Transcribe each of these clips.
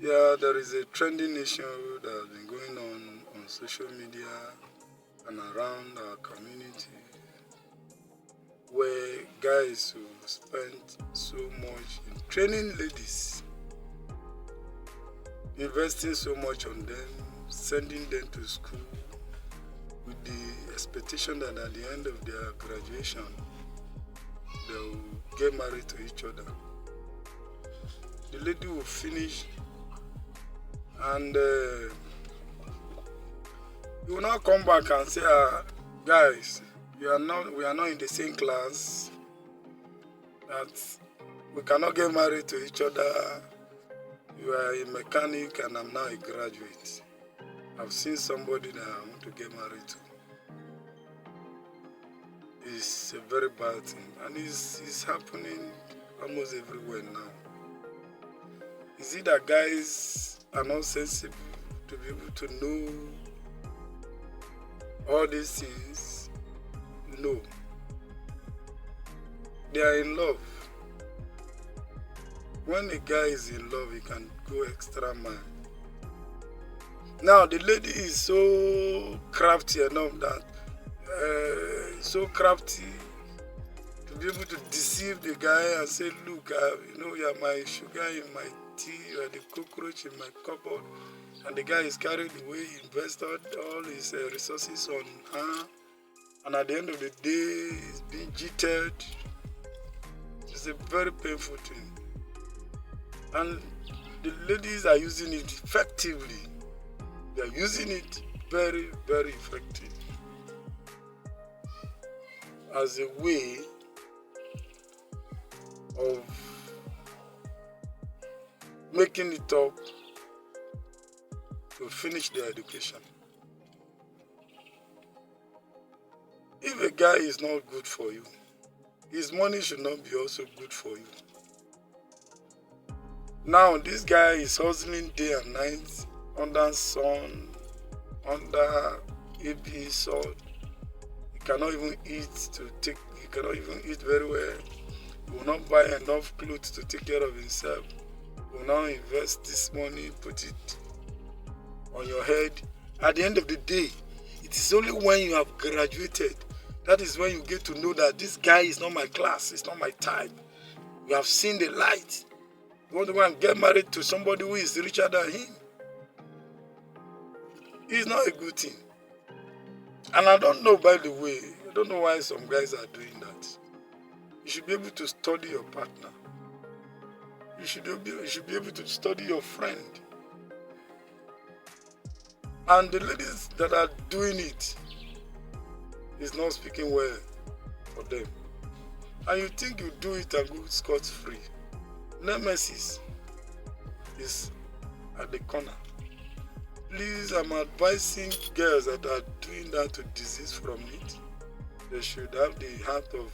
Yeah, there is a trending issue that has been going on social media and around our community where guys who spend so much in training ladies, investing so much on them, sending them to school with the expectation that at the end of their graduation they will get married to each other. The lady will finish and you will not come back and say, guys, we are not in the same class, that we cannot get married to each other. You are a mechanic and I'm now a graduate. I've seen somebody that I want to get married to. It's a very bad thing, and it's happening almost everywhere now. Is it that guys are not sensible to be able to know all these things? No. They are in love. When a guy is in love, he can go extra mile. Now, the lady is so crafty enough that, so crafty to be able to deceive the guy and say, look, you are my sugar in my tea, you are the cockroach in my cupboard. And the guy is carried away, he invested all his resources on her. And at the end of the day, he's being cheated. It's a very painful thing. And the ladies are using it effectively. They are using it very, very effective as a way of making it up to finish their education. If a guy is not good for you, his money should not be also good for you. Now, this guy is hustling day and night under sun, under AB salt. He cannot even eat he cannot even eat very well. He will not buy enough clothes to take care of himself. He will now invest this money, put it on your head. At the end of the day, it is only when you have graduated that is when you get to know that this guy is not my class, it's not my type. You have seen the light. You want to go and get married to somebody who is richer than him. It's not a good thing. And I don't know, by the way, I don't know why some guys are doing that. You should be able to study your partner. You should be able to study your friend. And the ladies that are doing it is not speaking well for them. And you think you do it and go scot-free. Nemesis is at the corner. Please, I'm advising girls that are doing that to desist from it. They should have the heart of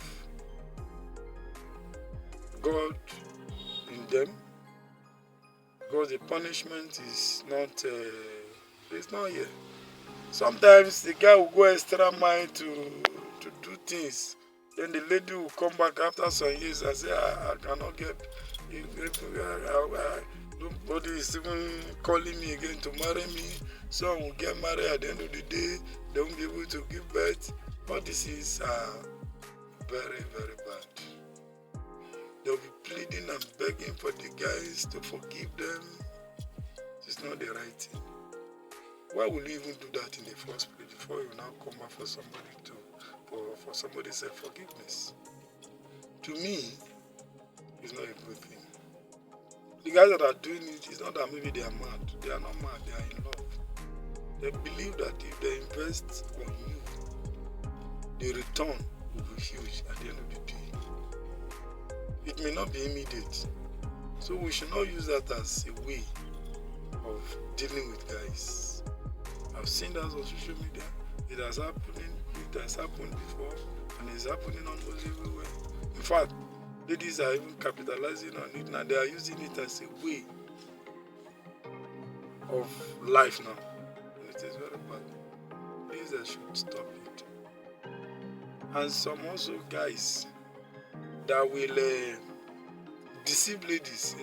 God in them, because the punishment is not here. Sometimes the guy will go extra mile to do things. Then the lady will come back after some years and say, I cannot get, nobody is even calling me again to marry me. Some will get married at the end of the day, they won't be able to give birth. But this is very, very bad. They'll be pleading and begging for the guys to forgive them. It's not the right thing. Why will you even do that in the first place before you now come back for somebody for somebody's forgiveness? To me, it's not a good thing. The guys that are doing it, it's not that maybe they are mad. They are not mad, they are in love. They believe that if they invest on you, the return will be huge at the end of the day. It may not be immediate. So we should not use that as a way of dealing with guys. I've seen that on social media. It has happened before, and it's happening almost everywhere. In fact, ladies are even capitalizing on it now. They are using it as a way of life now. And it is very bad. Please, I should stop it. And some also guys that will deceive ladies.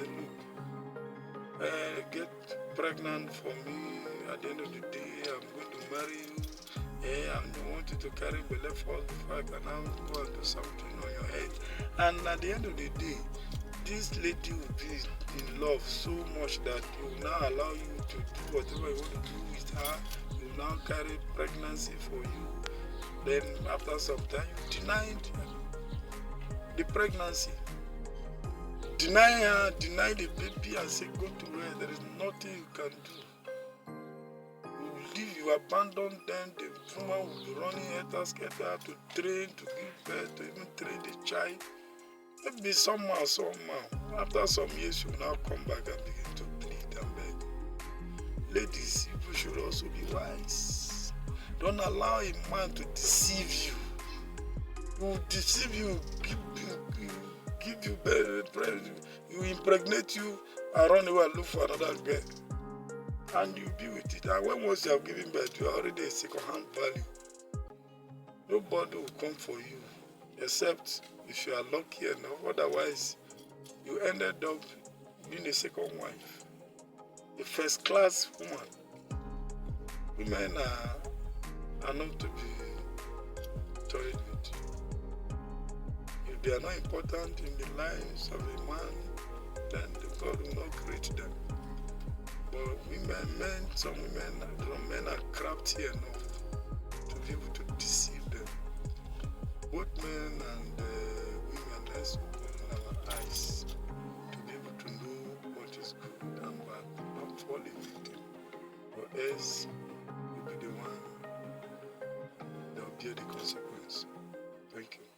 Look, get pregnant for me. At the end of the day, I'm going to marry you. I don't want you to carry belly falls before I can now go and do something on your head. And at the end of the day, this lady will be in love so much that he will now allow you to do whatever you want to do with her. He will now carry pregnancy for you. Then after some time, you denied the pregnancy. Deny her, deny the baby and say go to her. There is nothing you can do. You will leave, you abandon them. The woman will be running head scatter to train, to give birth, to even train the child. Maybe somehow, after some years, you will now come back and begin to plead and beg. Ladies, you should also be wise. Don't allow a man to deceive you. He will deceive you, give you better, you impregnate you and run away and look for another girl. And you be with it. And when once you have given birth, you are already a second-hand value. Nobody will come for you except if you are lucky enough. Otherwise, you ended up being a second wife, a first-class woman. Women are not to be toyed with. If they are not important in the lives of a man, then God will not create them. But some men are crafty enough to be able to deceive them. Both men and women, let's open our eyes to be able to know what is good and bad, not falling victim, or else you'll be the one that will bear the consequence. Thank you.